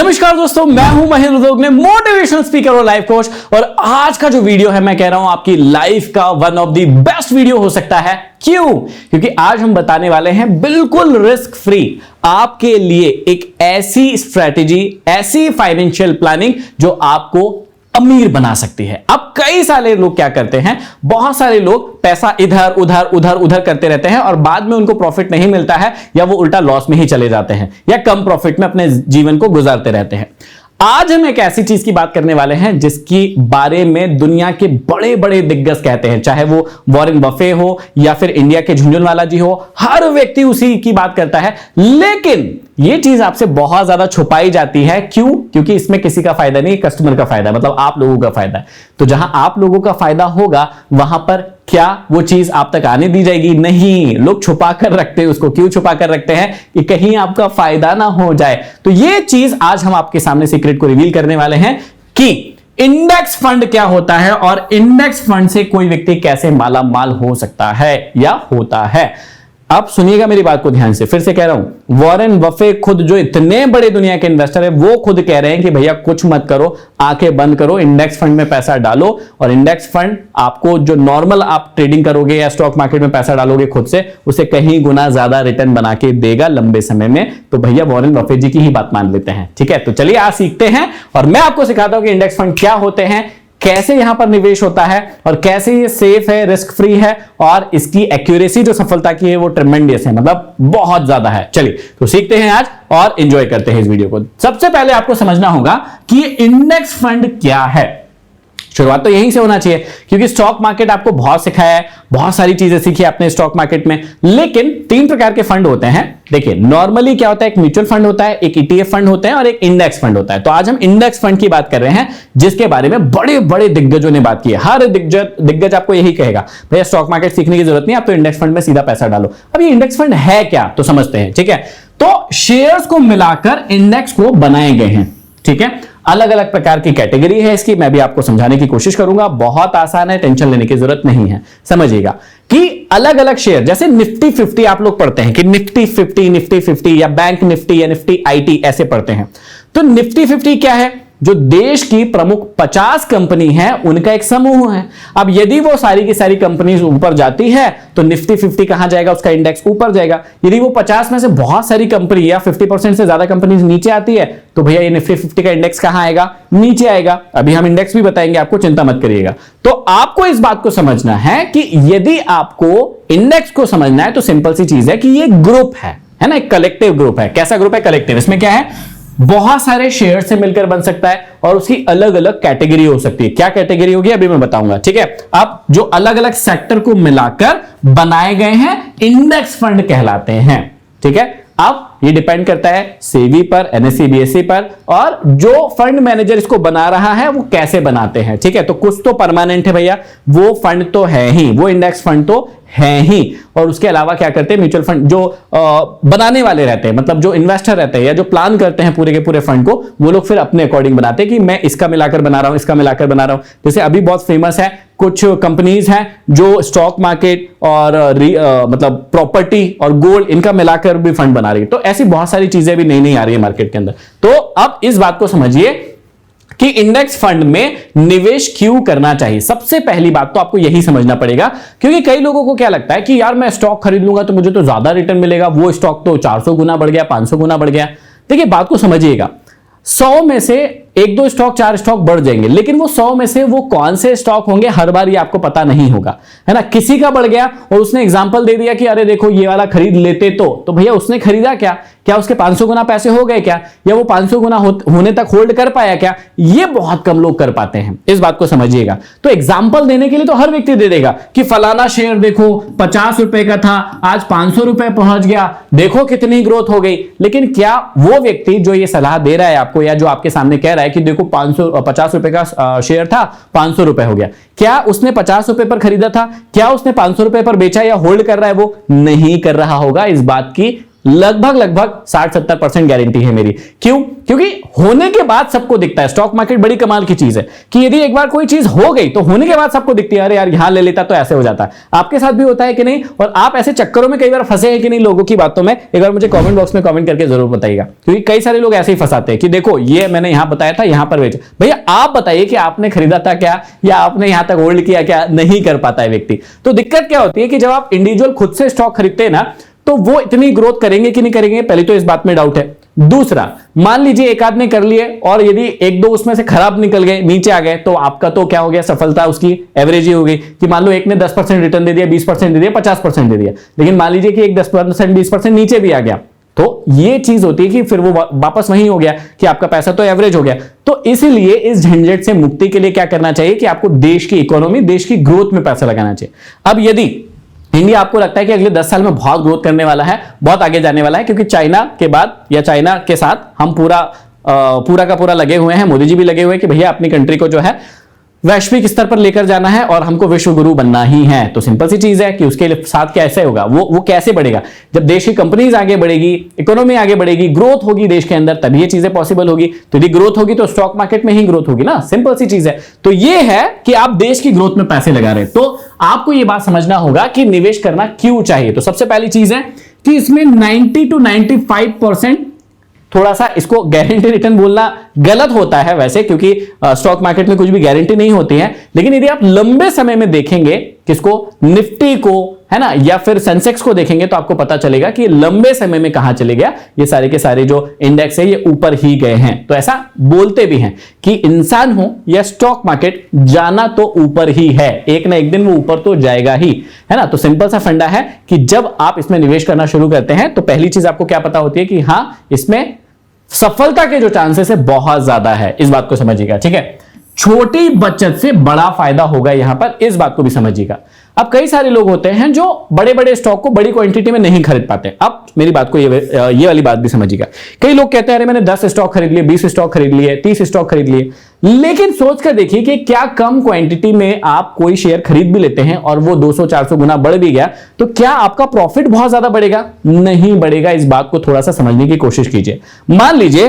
नमस्कार दोस्तों, मैं हूं महेंद्र दोगने, मोटिवेशनल स्पीकर और लाइफ कोच। और आज का जो वीडियो है, मैं कह रहा हूं आपकी लाइफ का one of the best video हो सकता है। क्यों? क्योंकि आज हम बताने वाले हैं बिल्कुल रिस्क फ्री आपके लिए एक ऐसी स्ट्रेटेजी, ऐसी फाइनेंशियल प्लानिंग जो आपको अमीर बना सकती है। अब कई सारे लोग क्या करते हैं, बहुत सारे लोग पैसा इधर उधर उधर उधर करते रहते हैं और बाद में उनको प्रॉफिट नहीं मिलता है, या वो उल्टा लॉस में ही चले जाते हैं, या कम प्रॉफिट में अपने जीवन को गुजारते रहते हैं। आज हम एक ऐसी चीज की बात करने वाले हैं जिसकी बारे में दुनिया के बड़े बड़े दिग्गज कहते हैं, चाहे वो वॉरेन बफे हो या फिर इंडिया के झुंझुनवाला जी हो, हर व्यक्ति उसी की बात करता है। लेकिन यह चीज आपसे बहुत ज्यादा छुपाई जाती है। क्यों? क्योंकि इसमें किसी का फायदा नहीं, कस्टमर का फायदा है, मतलब आप लोगों का फायदा है। तो जहां आप लोगों का फायदा होगा वहां पर क्या वो चीज आप तक आने दी जाएगी? नहीं, लोग छुपा कर रखते हैं उसको। क्यों छुपा कर रखते हैं? कि कहीं आपका फायदा ना हो जाए। तो ये चीज आज हम आपके सामने सीक्रेट को रिवील करने वाले हैं कि इंडेक्स फंड क्या होता है और इंडेक्स फंड से कोई व्यक्ति कैसे माला माल हो सकता है या होता है। अब सुनिएगा मेरी बात को ध्यान से, फिर से कह रहा हूं, वॉरेन बफे खुद, जो इतने बड़े दुनिया के इन्वेस्टर है, वो खुद कह रहे हैं कि भैया कुछ मत करो, आंखें बंद करो, इंडेक्स फंड में पैसा डालो। और इंडेक्स फंड आपको जो नॉर्मल आप ट्रेडिंग करोगे या स्टॉक मार्केट में पैसा डालोगे खुद से, उसे कहीं गुना ज्यादा रिटर्न बना के देगा लंबे समय में। तो भैया वॉरेन बफे जी की ही बात मान लेते हैं, ठीक है? तो चलिए आज सीखते हैं और मैं आपको सिखाता हूं कि इंडेक्स फंड क्या होते हैं, कैसे यहां पर निवेश होता है और कैसे ये सेफ है, रिस्क फ्री है, और इसकी एक्यूरेसी जो सफलता की है वो ट्रेमेंडियस है, मतलब बहुत ज्यादा है। चलिए तो सीखते हैं आज और एंजॉय करते हैं इस वीडियो को। सबसे पहले आपको समझना होगा कि ये इंडेक्स फंड क्या है। शुरुआत तो यहीं से होना चाहिए, क्योंकि स्टॉक मार्केट आपको बहुत सिखाया है, बहुत सारी चीजें सीखी आपने स्टॉक मार्केट में। लेकिन तीन प्रकार के फंड होते हैं। देखिए, नॉर्मली क्या होता है, एक म्यूचुअल फंड होता है, एक ईटीएफ फंड होता है और एक इंडेक्स फंड होता है। तो आज हम इंडेक्स फंड की बात कर रहे हैं, जिसके बारे में बड़े बड़े दिग्गजों ने बात की है। हर दिग्गज आपको यही कहेगा, भैया स्टॉक मार्केट सीखने की जरूरत नहीं, आप तो इंडेक्स फंड में सीधा पैसा डालो। अब ये इंडेक्स फंड है क्या, तो समझते हैं, ठीक है? तो शेयर्स को मिलाकर इंडेक्स को बनाए गए हैं, ठीक है? अलग अलग प्रकार की कैटेगरी है इसकी, मैं भी आपको समझाने की कोशिश करूंगा। बहुत आसान है, टेंशन लेने की जरूरत नहीं है। समझिएगा कि अलग अलग शेयर, जैसे निफ्टी 50 आप लोग पढ़ते हैं कि निफ्टी 50 या बैंक निफ्टी या निफ्टी आईटी ऐसे पढ़ते हैं। तो निफ्टी 50 क्या है? जो देश की प्रमुख 50 कंपनी है उनका एक समूह है। अब यदि वो सारी की सारी कंपनीज ऊपर जाती है तो निफ्टी 50 कहां जाएगा, उसका इंडेक्स ऊपर जाएगा। यदि वो 50 में से बहुत सारी कंपनी या 50% से ज्यादा कंपनीज नीचे आती है तो भैया ये निफ्टी 50 का इंडेक्स कहां आएगा? नीचे आएगा। अभी हम इंडेक्स भी बताएंगे आपको, चिंता मत करिएगा। तो आपको इस बात को समझना है कि यदि आपको इंडेक्स को समझना है तो सिंपल सी चीज है कि ये ग्रुप है ना, एक कलेक्टिव ग्रुप है। कैसा ग्रुप है? कलेक्टिव। इसमें क्या है, बहुत सारे शेयर से मिलकर बन सकता है और उसकी अलग अलग कैटेगरी हो सकती है। क्या कैटेगरी होगी अभी मैं बताऊंगा, ठीक है? अब जो अलग अलग सेक्टर को मिलाकर बनाए गए हैं इंडेक्स फंड कहलाते हैं, ठीक है? अब ये डिपेंड करता है सेबी पर, एनएसई बीएसई पर, और जो फंड मैनेजर इसको बना रहा है वो कैसे बनाते हैं, ठीक है? तो कुछ तो परमानेंट है भैया, वो फंड तो है ही, वो इंडेक्स फंड तो है ही। और उसके अलावा क्या करते हैं, म्यूचुअल फंड जो बनाने वाले रहते हैं, मतलब जो इन्वेस्टर रहते हैं या जो प्लान करते हैं पूरे के पूरे फंड को, वो लोग फिर अपने अकॉर्डिंग बनाते हैं कि मैं इसका मिलाकर बना रहा हूं, इसका मिलाकर बना रहा हूं। जैसे अभी बहुत फेमस है, कुछ कंपनीज हैं जो स्टॉक मार्केट और मतलब प्रॉपर्टी और गोल्ड, इनका मिलाकर भी फंड बना रही है। तो ऐसी बहुत सारी चीजें भी नई नई आ रही है मार्केट के अंदर। तो अब इस बात को समझिए कि इंडेक्स फंड में निवेश क्यों करना चाहिए। सबसे पहली बात तो आपको यही समझना पड़ेगा, क्योंकि कई लोगों को क्या लगता है कि यार मैं स्टॉक खरीद लूंगा तो मुझे तो ज्यादा रिटर्न मिलेगा, वो स्टॉक तो 400 गुना बढ़ गया, 500 गुना बढ़ गया। देखिए बात को समझिएगा, 100 में से 1-2 स्टॉक, 4 स्टॉक बढ़ जाएंगे, लेकिन वो 100 में से वो कौन से स्टॉक होंगे हर बार ये आपको पता नहीं होगा, है ना? किसी का बढ़ गया और उसने एग्जांपल दे दिया कि अरे देखो ये वाला खरीद लेते तो भैया उसने खरीदा क्या उसके 500 गुना पैसे हो गए क्या, या वो 500 गुना होने तक होल्ड कर पाया क्या? ये बहुत कम लोग कर पाते हैं, इस बात को समझिएगा। तो एग्जांपल देने के लिए तो हर व्यक्ति दे देगा कि फलाना शेयर देखो 50 रुपए का था, आज 500 रुपए पहुंच गया, देखो कितनी ग्रोथ हो गई। लेकिन क्या वो व्यक्ति जो ये सलाह दे रहा है आपको, या जो आपके सामने कह रहा है कि देखो 50 रुपए का शेयर था, 500 रुपए हो गया, क्या उसने 50 रुपए पर खरीदा था? क्या उसने 500 रुपए पर बेचा या होल्ड कर रहा है? वो नहीं कर रहा होगा। इस बात की लगभग 60-70% गारंटी है मेरी। क्यों? क्योंकि होने के बाद सबको दिखता है। स्टॉक मार्केट बड़ी कमाल की चीज है कि यदि एक बार कोई चीज हो गई तो होने के बाद सबको दिखती है, अरे यार यहां ले लेता तो ऐसे हो जाता है। आपके साथ भी होता है कि नहीं? और आप ऐसे चक्करों में कई बार फंसे हैं कि नहीं लोगों की बातों में? एक बार मुझे कमेंट बॉक्स में कमेंट करके जरूर बताइएगा, क्योंकि कई सारे लोग ऐसे ही फंसाते हैं कि देखो ये मैंने यहां बताया था, यहां पर बेच। भैया आप बताइए कि आपने खरीदा था क्या, या आपने यहां तक होल्ड किया क्या? नहीं कर पाता है व्यक्ति। तो दिक्कत क्या होती है कि जब आप इंडिविजुअल खुद से स्टॉक खरीदते हैं ना, तो वो इतनी ग्रोथ करेंगे कि नहीं करेंगे, पहले तो इस बात में डाउट है। दूसरा, मान लीजिए एक आध ने कर लिए और यदि एक दो उसमें से खराब निकल गए, नीचे आ गए, तो आपका तो क्या हो गया, सफलता उसकी एवरेज ही हो गई। कि मान लो एक ने 10% रिटर्न दे दिया, 20% दे दिया, 50% दे दिया, लेकिन मान लीजिए कि एक 10% 20% नीचे भी आ गया, तो ये चीज होती है कि फिर वो वापस वही हो गया कि आपका पैसा तो एवरेज हो गया। तो इसीलिए इस झंझट से मुक्ति के लिए क्या करना चाहिए कि आपको देश की इकोनॉमी, देश की ग्रोथ में पैसा लगाना चाहिए। अब यदि इंडिया आपको लगता है कि अगले 10 साल में बहुत ग्रोथ करने वाला है, बहुत आगे जाने वाला है, क्योंकि चाइना के बाद या चाइना के साथ हम पूरा का पूरा लगे हुए हैं, मोदी जी भी लगे हुए हैं कि भैया अपनी कंट्री को जो है वैश्विक स्तर पर लेकर जाना है और हमको विश्व गुरु बनना ही है। तो सिंपल सी चीज है कि उसके साथ कैसे होगा, वो कैसे बढ़ेगा? जब देश की कंपनीज आगे बढ़ेगी, इकोनॉमी आगे बढ़ेगी, ग्रोथ होगी देश के अंदर, तभी ये चीजें पॉसिबल होगी। तो यदि ग्रोथ होगी तो स्टॉक मार्केट में ही ग्रोथ होगी ना, सिंपल सी चीज है। तो ये है कि आप देश की ग्रोथ में पैसे लगा रहे हैं, तो आपको ये बात समझना होगा कि निवेश करना क्यों चाहिए। तो सबसे पहली चीज है कि इसमें 90 to 95% थोड़ा सा इसको गारंटी रिटर्न बोलना गलत होता है वैसे, क्योंकि स्टॉक मार्केट में कुछ भी गारंटी नहीं होती है। लेकिन यदि आप लंबे समय में देखेंगे किसको, निफ्टी को, है ना, या फिर सेंसेक्स को देखेंगे, तो आपको पता चलेगा कि लंबे समय में कहां चले गया। ये सारे के सारे जो इंडेक्स है ये ऊपर ही गए हैं। तो ऐसा बोलते भी हैं कि इंसान हो या स्टॉक मार्केट, जाना तो ऊपर ही है, एक ना एक दिन वो ऊपर तो जाएगा ही, है ना। तो सिंपल सा फंडा है कि जब आप इसमें निवेश करना शुरू करते हैं तो पहली चीज आपको क्या पता होती है कि हां, इसमें सफलता के जो चांसेस है बहुत ज्यादा है। इस बात को समझिएगा, ठीक है। छोटी बचत से बड़ा फायदा होगा यहां पर, इस बात को भी समझिएगा। अब कई सारे लोग होते हैं जो बड़े बड़े स्टॉक को बड़ी क्वांटिटी में नहीं खरीद पाते। अब मेरी बात को ये वाली बात भी समझिएगा। कई लोग कहते हैं अरे मैंने 10 स्टॉक खरीद लिए, 20 स्टॉक खरीद लिए, 30 स्टॉक खरीद लिए, लेकिन सोच कर देखिए कि क्या कम क्वांटिटी में आप कोई शेयर खरीद भी लेते हैं और वो 200-400 गुना बढ़ भी गया, तो क्या आपका प्रॉफिट बहुत ज्यादा बढ़ेगा? नहीं बढ़ेगा। इस बात को थोड़ा सा समझने की कोशिश कीजिए। मान लीजिए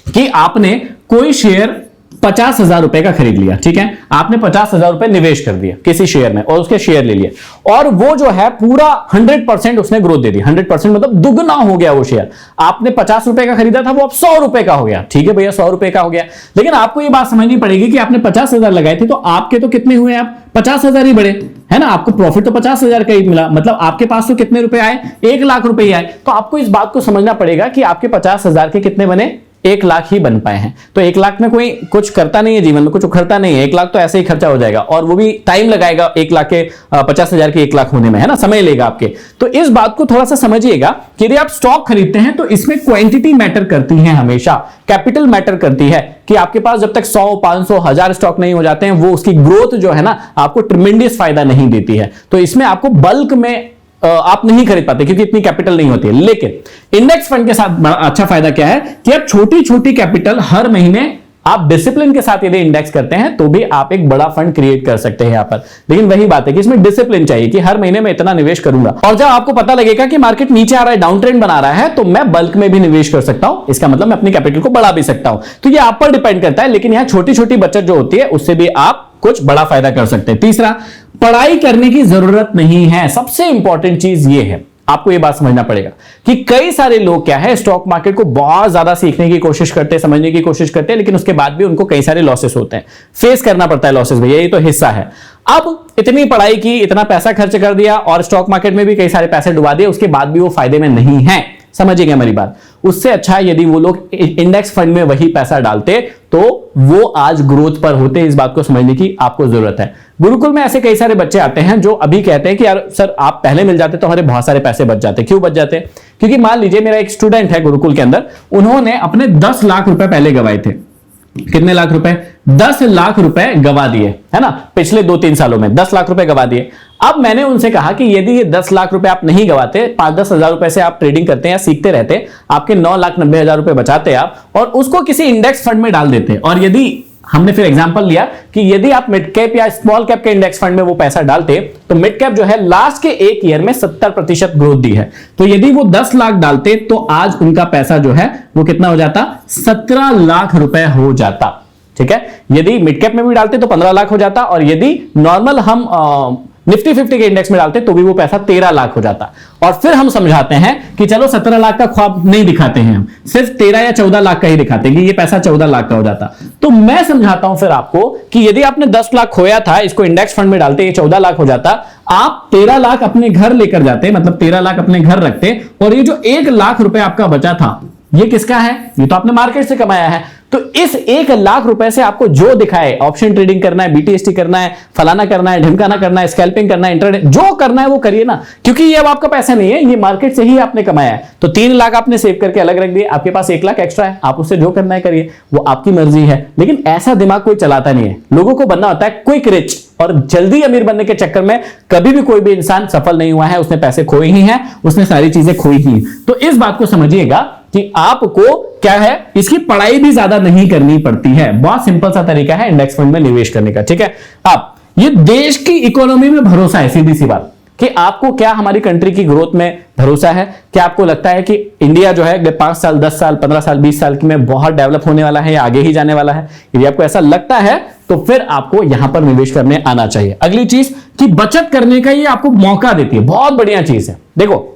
कि आपने कोई शेयर 50,000 रुपए का खरीद लिया, ठीक है, आपने 50,000 रुपए निवेश कर दिया किसी शेयर में और उसके शेयर ले लिए, और वो जो है पूरा 100% उसने ग्रोथ दे दी। 100% मतलब दुगना हो गया वो शेयर। आपने 50 रुपए का खरीदा था, वो अब 100 रुपए का हो गया। ठीक है भैया, 100 रुपए का हो गया, लेकिन आपको ये बात समझनी पड़ेगी कि आपने 50,000 लगाए थे, तो आपके तो कितने हुए? आप 50,000 ही बढ़े, है ना। आपको प्रॉफिट तो 50,000 का ही मिला, मतलब आपके पास तो कितने रुपए आए? 1 लाख रुपए ही आए। तो आपको इस बात को समझना पड़ेगा कि आपके 50,000 के कितने बने? 1 लाख ही बन पाए हैं। तो 1 लाख में कोई कुछ करता नहीं है जीवन में, कुछ उखड़ता नहीं है। 1 लाख तो ऐसे ही खर्चा हो जाएगा, और वो भी टाइम लगाएगा 1 लाख के 50,000 के 1 लाख होने में, है ना, समय लेगा आपके। तो इस बात को थोड़ा सा समझिएगा कि यदि आप स्टॉक खरीदते हैं तो इसमें क्वांटिटी मैटर करती है, हमेशा कैपिटल मैटर करती है। कि आपके पास जब तक 100, 500, 1000 स्टॉक नहीं हो जाते हैं, वो उसकी ग्रोथ जो है ना आपको ट्रिमेंडियस फायदा नहीं देती है। तो इसमें आपको बल्क में आप नहीं खरीद पाते क्योंकि इतनी कैपिटल नहीं होती है। लेकिन इंडेक्स फंड के साथ बड़ा अच्छा फायदा क्या है कि आप छोटी छोटी कैपिटल हर महीने आप डिसिप्लिन के साथ यदि इंडेक्स करते हैं तो भी आप एक बड़ा फंड क्रिएट कर सकते हैं यहां पर। लेकिन वही बात है कि इसमें डिसिप्लिन चाहिए कि हर महीने में इतना निवेश करूंगा, और जब आपको पता लगेगा कि मार्केट नीचे आ रहा है, डाउन ट्रेंड बना रहा है, तो मैं बल्क में भी निवेश कर सकता हूं। इसका मतलब मैं अपनी कैपिटल को बढ़ा भी सकता हूं। तो ये आप पर डिपेंड करता है, लेकिन यहां छोटी छोटी बचत जो होती है उससे भी आप कुछ बड़ा फायदा कर सकते हैं। तीसरा, पढ़ाई करने की जरूरत नहीं है। सबसे इंपॉर्टेंट चीज ये है, आपको ये बात समझना पड़ेगा कि कई सारे लोग क्या है, स्टॉक मार्केट को बहुत ज्यादा सीखने की कोशिश करते हैं, समझने की कोशिश करते हैं, लेकिन उसके बाद भी उनको कई सारे लॉसेस होते हैं, फेस करना पड़ता है लॉसेस। भैया ये तो हिस्सा है। अब इतनी पढ़ाई की, इतना पैसा खर्च कर दिया और स्टॉक मार्केट में भी कई सारे पैसे डुबा दिए, उसके बाद भी वो फायदे में नहीं है। समझिएगा मेरी बात। उससे अच्छा यदि वो लोग इंडेक्स फंड में वही पैसा डालते तो वो आज ग्रोथ पर होते। इस बात को समझने की आपको जरूरत है। गुरुकुल में ऐसे कई सारे बच्चे आते हैं जो अभी कहते हैं कि यार सर आप पहले मिल जाते तो हमारे बहुत सारे पैसे बच जाते। क्यों बच जाते? क्योंकि मान लीजिए मेरा एक स्टूडेंट है गुरुकुल के अंदर, उन्होंने अपने 10 लाख रुपए पहले गवाए थे। कितने लाख रुपए? 10 लाख रुपए गवा दिए, है ना, पिछले 2-3 सालों में 10 लाख रुपए गवा दिए। अब मैंने उनसे कहा कि यदि ये 10 लाख रुपए आप नहीं गवाते, 5-10 हजार रुपए से आप ट्रेडिंग करते हैं या सीखते रहते, आपके 9,90,000 रुपए बचाते आप और उसको किसी इंडेक्स फंड में डाल देते, और यदि हमने फिर एग्जांपल लिया कि यदि आप मिड कैप या स्मॉल कैप के इंडेक्स फंड में वो पैसा डालते तो मिड कैप जो है लास्ट के एक ईयर में 70% ग्रोथ दी है, तो यदि वो 10 लाख डालते तो आज उनका पैसा जो है वो कितना हो जाता, 17 लाख रुपए हो जाता। ठीक है, यदि मिड कैप में भी डालते तो 15 लाख हो जाता, और यदि नॉर्मल हम निफ्टी 50 के इंडेक्स में डालते तो भी वो पैसा 13 लाख हो जाता। और फिर हम समझाते हैं कि चलो 17 लाख का ख्वाब नहीं दिखाते हैं, हम सिर्फ 13 या 14 लाख का ही दिखाते हैं कि ये पैसा 14 लाख का हो जाता। तो मैं समझाता हूं फिर आपको कि यदि आपने 10 लाख खोया था, इसको इंडेक्स फंड में डालते ये 14 लाख हो जाता, आप 13 लाख अपने घर लेकर जाते, मतलब 13 लाख अपने घर रखते, और ये जो 1 लाख रुपए आपका बचा था ये किसका है, ये तो आपने मार्केट से कमाया है। तो इस 1 लाख रुपए से आपको जो दिखाए, ऑप्शन ट्रेडिंग करना है, बीटीएसटी करना है, फलाना करना है, ढिमकाना करना है, स्कैल्पिंग करना है, इंट्राडे, जो करना है वो करिए ना, क्योंकि ये अब आपका पैसा नहीं है, ये मार्केट से ही आपने कमाया है। तो 3 लाख आपने सेव करके अलग रख दिए, आपके पास 1 लाख एक्स्ट्रा है, आप उससे जो करना है करिए, वो आपकी मर्जी है। लेकिन ऐसा दिमाग कोई चलाता नहीं है। लोगों को बनना होता है क्विक रिच, और जल्दी अमीर बनने के चक्कर में कभी भी कोई भी इंसान सफल नहीं हुआ है, उसने पैसे खोए ही हैं, उसने सारी चीजें खोई ही। तो इस बात को समझिएगा कि आपको क्या है, इसकी पढ़ाई भी ज्यादा नहीं करनी पड़ती है, बहुत सिंपल सा तरीका है इंडेक्स फंड में निवेश करने का। ठीक है, आप ये देश की इकोनॉमी में भरोसा है, सीधी सी बात, कि आपको क्या हमारी कंट्री की ग्रोथ में भरोसा है, क्या आपको लगता है कि इंडिया जो है 5 साल 10 साल 15 साल 20 साल में बहुत डेवलप होने वाला है या आगे ही जाने वाला है? यदि आपको ऐसा लगता है तो फिर आपको यहां पर निवेश करने आना चाहिए। अगली चीज कि बचत करने का ये आपको मौका देती है, बहुत बढ़िया चीज है। देखो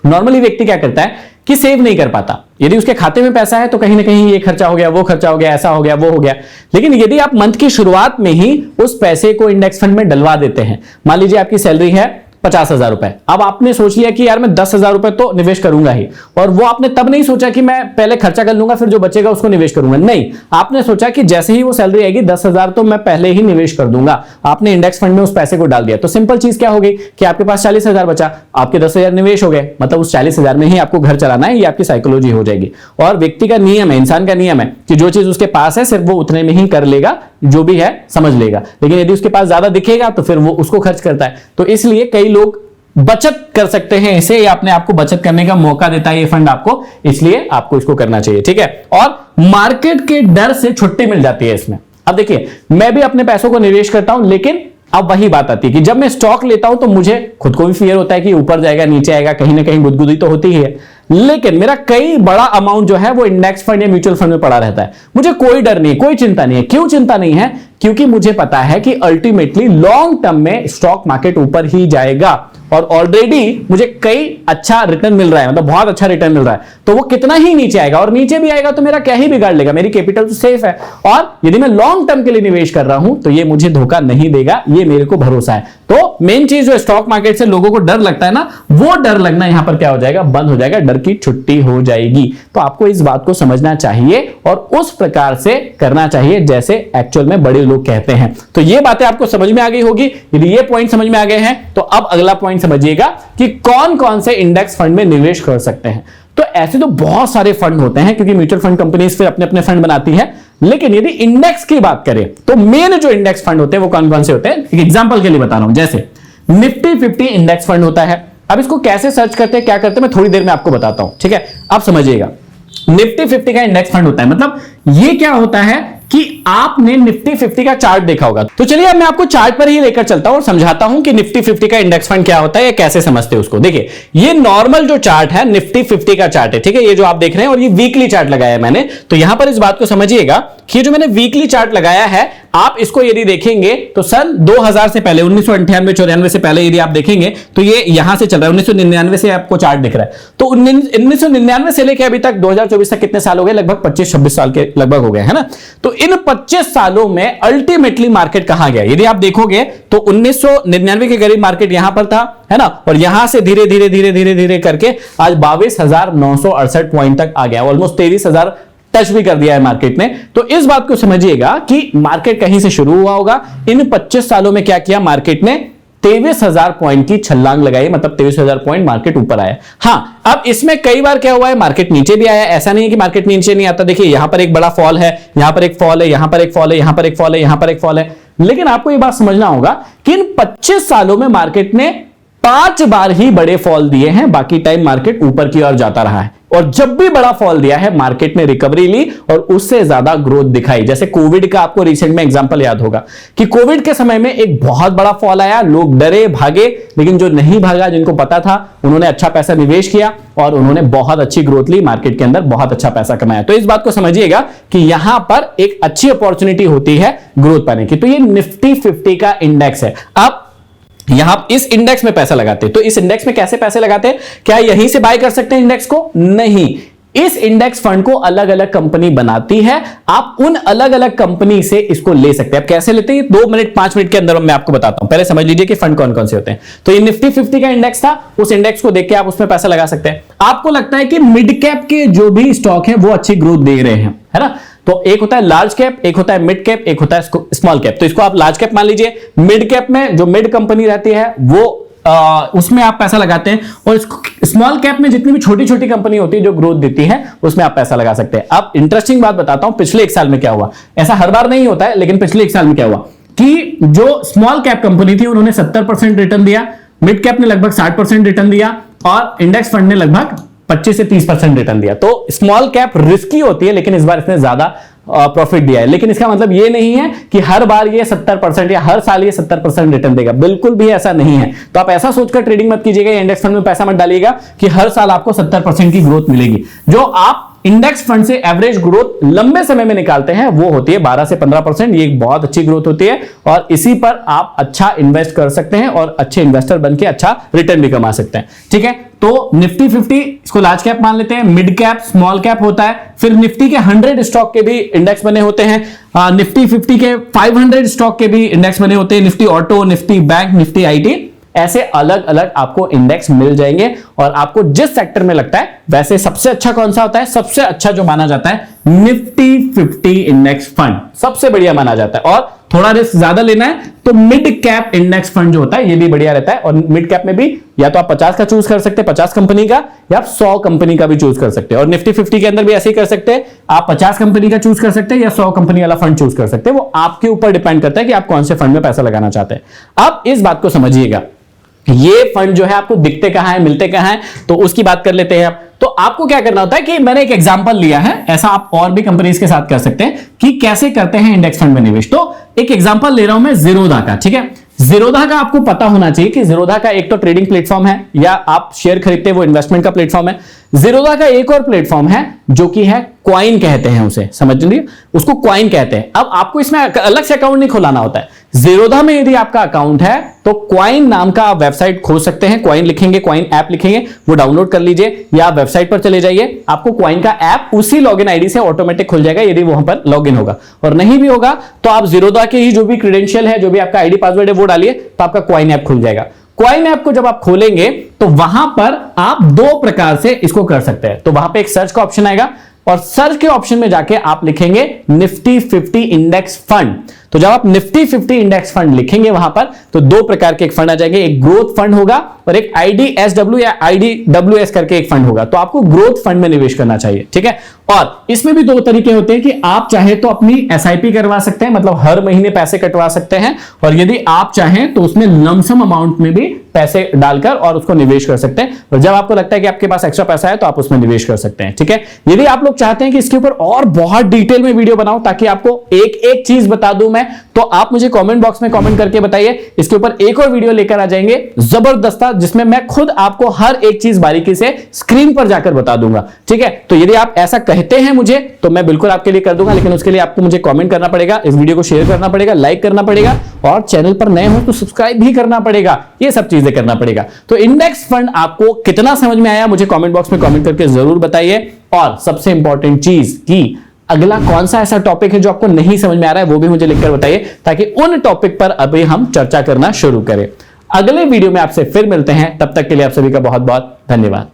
नॉर्मली व्यक्ति क्या करता है कि सेव नहीं कर पाता, यदि उसके खाते में पैसा है तो कहीं ना कहीं ये खर्चा हो गया, वो खर्चा हो गया, ऐसा हो गया, वो हो गया। लेकिन यदि आप मंथ की शुरुआत में ही उस पैसे को इंडेक्स फंड में डलवा देते हैं, मान लीजिए आपकी सैलरी है 50,000 रुपए, अब आपने सोच लिया कि यार मैं 10,000 रुपए तो निवेश करूंगा ही, और वो आपने तब नहीं सोचा कि मैं पहले खर्चा कर लूंगा फिर जो बचेगा उसको निवेश करूंगा, नहीं, आपने सोचा कि जैसे ही वो सैलरी आएगी 10,000 तो मैं पहले ही निवेश कर दूंगा, आपने इंडेक्स फंड में उस पैसे को डाल दिया। तो सिंपल चीज क्या होगी कि आपके पास 40,000 बचा, आपके 10,000 निवेश हो गए, मतलब उस 40,000 में ही आपको घर चलाना है, ये आपकी साइकोलॉजी हो जाएगी। और व्यक्ति का नियम है, इंसान का नियम है कि जो चीज उसके पास है सिर्फ वो उतने में ही कर लेगा, जो भी है समझ लेगा, लेकिन यदि उसके पास ज्यादा दिखेगा तो फिर वो उसको खर्च करता है। तो इसलिए कई लोग बचत कर सकते हैं इसे, या अपने आपको बचत करने का मौका देता है ये फंड आपको, इसलिए आपको इसको करना चाहिए। ठीक है, और मार्केट के डर से छुट्टी मिल जाती है इसमें। अब देखिए मैं भी अपने पैसों को निवेश करता हूं, लेकिन अब वही बात आती है कि जब मैं स्टॉक लेता हूं तो मुझे खुद को भी फियर होता है कि ऊपर जाएगा नीचे आएगा, कहीं ना कहीं गुदगुदी तो होती ही है। लेकिन मेरा कई बड़ा अमाउंट जो है वो इंडेक्स फंड या म्यूचुअल फंड में पड़ा रहता है, मुझे कोई डर नहीं, कोई चिंता नहीं है। क्यों चिंता नहीं है? क्योंकि मुझे पता है कि अल्टीमेटली लॉन्ग टर्म में स्टॉक मार्केट ऊपर ही जाएगा, और ऑलरेडी मुझे कई अच्छा रिटर्न मिल रहा है, मतलब बहुत अच्छा रिटर्न मिल रहा है। तो वो कितना ही नीचे आएगा, और नीचे भी आएगा तो मेरा क्या ही बिगाड़ लेगा, मेरी कैपिटल तो सेफ है। और यदि मैं लॉन्ग टर्म के लिए निवेश कर रहा हूं तो ये मुझे धोखा नहीं देगा, ये मेरे को भरोसा है। तो मेन चीज जो स्टॉक मार्केट से लोगों को डर लगता है ना, वो डर लगना यहां पर क्या हो जाएगा, बंद हो जाएगा, डर की छुट्टी हो जाएगी। तो आपको इस बात को समझना चाहिए और उस प्रकार से करना चाहिए जैसे एक्चुअल में बड़े लोग कहते हैं। तो ये बातें आपको समझ में आ गई होगी। यदि ये पॉइंट समझ में आ गए हैं तो अब अगला पॉइंट समझिएगा कि कौन कौन से इंडेक्स फंड में निवेश कर सकते हैं। तो ऐसे तो बहुत सारे फंड होते हैं, क्योंकि म्यूचुअल फंड कंपनीज फिर अपने अपने फंड बनाती है। लेकिन यदि इंडेक्स की बात करें तो मेन जो इंडेक्स फंड होते हैं वो कौन कौन से होते हैं, एक एग्जांपल के लिए बता रहा हूं। जैसे निफ्टी 50 इंडेक्स फंड होता है। अब इसको कैसे सर्च करते हैं, क्या करते हैं, मैं थोड़ी देर में आपको बताता हूं। ठीक है, आप समझिएगा। निफ्टी 50 का इंडेक्स फंड होता है, मतलब ये क्या होता है कि आपने निफ्टी 50 का चार्ट देखा होगा। तो चलिए अब मैं आपको चार्ट पर ही लेकर चलता हूं और समझाता हूं कि निफ्टी 50 का इंडेक्स फंड क्या होता है या कैसे समझते हैं उसको। देखिए ये नॉर्मल जो चार्ट है निफ्टी 50 का चार्ट है, ठीक है, ये जो आप देख रहे हैं, और ये वीकली चार्ट लगाया है मैंने। तो यहां पर इस बात को समझिएगा कि जो मैंने वीकली चार्ट लगाया है, आप इसको यदि देखेंगे तो सन 2000 से पहले 1998-94 से पहले यदि आप देखेंगे तो ये यहां से चल रहा है, 1999 से आपको चार्ट दिख रहा है। तो 1999 से लेकर अभी तक 2024 तक कितने साल हो गए, लगभग 25-26 साल के लगभग हो गए, है ना। तो इन 25 सालों में अल्टीमेटली मार्केट कहां गया, यदि आप देखोगे तो 1999 के करीब मार्केट यहां पर था, है ना, और यहां से धीरे धीरे धीरे धीरे धीरे करके आज 22,968 पॉइंट तक आ गया, ऑलमोस्ट 23,000 टच भी कर दिया है मार्केट ने। तो इस बात को समझिएगा कि मार्केट कहीं से शुरू हुआ होगा, इन 25 सालों में क्या किया मार्केट ने, 23,000 पॉइंट की छलांग लगाई, मतलब 23,000 पॉइंट मार्केट ऊपर आया। हां, अब इसमें कई बार क्या हुआ है, मार्केट नीचे भी आया, ऐसा नहीं है कि मार्केट नीचे नहीं आता। देखिए यहां पर एक बड़ा फॉल है, यहां पर एक फॉल है, यहां पर एक फॉल है, यहां पर एक फॉल है, यहां पर एक फॉल है। लेकिन आपको यह बात समझना होगा कि इन 25 सालों में मार्केट ने 5 बार ही बड़े फॉल दिए हैं, बाकी टाइम मार्केट ऊपर की ओर जाता रहा है। और जब भी बड़ा फॉल दिया है मार्केट ने रिकवरी ली और उससे ज्यादा ग्रोथ दिखाई। जैसे कोविड का आपको रिसेंट में एग्जांपल याद होगा कि कोविड के समय में एक बहुत बड़ा फॉल आया, लोग डरे भागे, लेकिन जो नहीं भागा, जिनको पता था, उन्होंने अच्छा पैसा निवेश किया और उन्होंने बहुत अच्छी ग्रोथ ली, मार्केट के अंदर बहुत अच्छा पैसा कमाया। तो इस बात को समझिएगा कि यहां पर एक अच्छी अपॉर्चुनिटी होती है ग्रोथ पाने की। तो ये निफ्टी 50 का इंडेक्स है। अब यहां इस इंडेक्स में पैसा लगाते हैं, तो इस इंडेक्स में कैसे पैसे लगाते हैं? क्या यहीं से बाय कर सकते हैं इंडेक्स को? नहीं, इस इंडेक्स फंड को अलग अलग कंपनी बनाती है, आप उन अलग अलग कंपनी से इसको ले सकते हैं। आप कैसे लेते हैं 2 मिनट 5 मिनट के अंदर मैं आपको बताता हूं। पहले समझ लीजिए कि फंड कौन कौन से होते हैं। तो ये निफ्टी 50 का इंडेक्स था, उस इंडेक्स को देख के आप उसमें पैसा लगा सकते हैं। आपको लगता है कि मिड कैप के जो भी स्टॉक है वो अच्छी ग्रोथ दे रहे हैं, है ना? तो एक होता है लार्ज कैप, एक होता है मिड कैप, एक होता है स्मॉल कैप। तो इसको आप लार्ज कैप मान लीजिए। मिड कैप में जो मिड कंपनी रहती है वो उसमें आप पैसा लगाते हैं, और स्मॉल कैप में जितनी भी छोटी छोटी कंपनी होती है जो ग्रोथ देती है उसमें आप पैसा लगा सकते हैं। अब इंटरेस्टिंग बात बताता हूं, पिछले 1 साल में क्या हुआ। ऐसा हर बार नहीं होता है, लेकिन पिछले 1 साल में क्या हुआ कि जो स्मॉल कैप कंपनी थी उन्होंने 70% रिटर्न दिया, मिड कैप ने लगभग 60% रिटर्न दिया और इंडेक्स फंड ने लगभग 25 से 30% रिटर्न दिया। तो स्मॉल कैप रिस्की होती है, लेकिन इस बार इसने ज्यादा प्रॉफिट दिया है। लेकिन इसका मतलब ये नहीं है कि हर बार ये 70% या हर साल ये 70% रिटर्न देगा, बिल्कुल भी ऐसा नहीं है। तो आप ऐसा सोचकर ट्रेडिंग मत कीजिएगा, इंडेक्स फंड में पैसा मत डालिएगा कि हर साल आपको 70% की ग्रोथ मिलेगी। जो आप इंडेक्स फंड से एवरेज ग्रोथ लंबे समय में निकालते हैं वो होती है 12 से 15%। ये एक बहुत अच्छी ग्रोथ होती है और इसी पर आप अच्छा इन्वेस्ट कर सकते हैं और अच्छे इन्वेस्टर बन के अच्छा रिटर्न भी कमा सकते हैं। ठीक है, तो निफ्टी 50 इसको लार्ज कैप मान लेते हैं, मिड कैप, स्मॉल कैप होता है। फिर निफ्टी के 100 स्टॉक के भी इंडेक्स बने होते हैं, निफ्टी 50 के 500 स्टॉक के भी इंडेक्स बने होते हैं, Nifty auto, Nifty bank, Nifty IT, ऐसे अलग अलग आपको इंडेक्स मिल जाएंगे। और आपको जिस सेक्टर में लगता है, वैसे सबसे अच्छा कौन सा होता है? सबसे अच्छा जो माना जाता है निफ्टी 50 इंडेक्स फंड सबसे बढ़िया माना जाता है। और थोड़ा रिस्क ज्यादा लेना है तो मिड कैप इंडेक्स फंड जो होता है ये भी बढ़िया रहता है। और मिड कैप में भी या तो आप 50 का चूज कर सकते हैं, 50 कंपनी का, या आप 100 कंपनी का भी चूज कर सकते हैं। और निफ्टी 50 के अंदर भी ऐसे ही कर सकते हैं, आप 50 कंपनी का चूज कर सकते हैं या 100 कंपनी वाला फंड चूज कर सकते हैं। वो आपके ऊपर डिपेंड करता है कि आप कौन से फंड में पैसा लगाना चाहते हैं। अब इस बात को समझिएगा, ये फंड जो है आपको दिखते कहां है, मिलते कहां है, तो उसकी बात कर लेते हैं। तो आपको क्या करना होता है कि मैंने एक एग्जांपल लिया है, ऐसा आप और भी कंपनीज के साथ कर सकते हैं कि कैसे करते हैं इंडेक्स फंड में निवेश। तो एक एग्जांपल ले रहा हूं मैं ज़ीरोधा का। ठीक है, ज़ीरोधा का आपको पता होना चाहिए कि ज़ीरोधा का एक तो ट्रेडिंग प्लेटफॉर्म है, या आप शेयर खरीदते हैं वो इन्वेस्टमेंट का प्लेटफॉर्म है। ज़ीरोधा का एक और प्लेटफॉर्म है जो कि है कॉइन कहते हैं उसे, समझ लीजिए, उसको कॉइन कहते हैं। अब आपको इसमें अलग से अकाउंट नहीं खुलाना होता है। ज़ीरोधा में यदि आपका अकाउंट है तो कॉइन नाम का आप वेबसाइट खोल सकते हैं, कॉइन लिखेंगे, कॉइन ऐप लिखेंगे, वो डाउनलोड कर लीजिए, या आप वेबसाइट पर चले जाइए, आपको कॉइन का ऐप उसी लॉगिन आईडी से ऑटोमेटिक खुल जाएगा यदि वहां पर लॉगिन होगा। और नहीं भी होगा तो आप ज़ीरोधा के ही जो भी क्रेडेंशियल है, जो भी आपका आईडी पासवर्ड है वो डालिए, तो आपका कॉइन ऐप खुल जाएगा। कॉइन ऐप को जब आप खोलेंगे तो वहां पर आप 2 प्रकार से इसको कर सकते हैं। तो वहां पे एक सर्च का ऑप्शन आएगा और सर्च के ऑप्शन में जाके आप लिखेंगे निफ्टी 50 इंडेक्स फंड। तो जब आप निफ्टी 50 इंडेक्स फंड लिखेंगे वहां पर, तो 2 प्रकार के एक फंड आ जाएंगे, एक ग्रोथ फंड होगा और एक IDSW या IDWS करके एक फंड होगा। तो आपको ग्रोथ फंड में निवेश करना चाहिए। ठीक है, और इसमें भी 2 तरीके होते हैं कि आप चाहे तो अपनी SIP करवा सकते हैं, मतलब हर महीने पैसे कटवा सकते हैं, और यदि आप चाहें तो उसमें लमसम अमाउंट में भी पैसे डालकर और उसको निवेश कर सकते हैं। और जब आपको लगता है कि आपके पास एक्स्ट्रा पैसा है तो आप उसमें निवेश कर सकते हैं। ठीक है, यदि आप लोग चाहते हैं कि इसके ऊपर और बहुत डिटेल में वीडियो बनाऊं ताकि आपको एक एक चीज बता दूं मैं, तो आप मुझे कमेंट बॉक्स में कमेंट करके बताइए। इसके ऊपर एक और वीडियो लेकर आ जाएंगे जबरदस्त, जिसमें मैं खुद आपको हर एक चीज बारीकी से स्क्रीन पर जाकर बता दूंगा। ठीक है, तो यदि आप ऐसा कहते हैं मुझे तो मैं बिल्कुल आपके लिए कर दूंगा, लेकिन उसके लिए आपको मुझे कमेंट करना पड़ेगा, इस वीडियो को शेयर करना पड़ेगा, लाइक करना पड़ेगा, और चैनल पर नए हो तो सब्सक्राइब भी करना पड़ेगा। ये सब चीजें करना पड़ेगा। तो इंडेक्स फंड आपको कितना समझ में आया मुझे कमेंट बॉक्स में कमेंट करके जरूर बताइए। और सबसे इंपॉर्टेंट चीज कि अगला कौन सा ऐसा टॉपिक है जो आपको नहीं समझ में आ रहा है वो भी मुझे लिखकर बताइए, ताकि उन टॉपिक पर अभी हम चर्चा करना शुरू करें। अगले वीडियो में आपसे फिर मिलते हैं, तब तक के लिए आप सभी का बहुत बहुत धन्यवाद।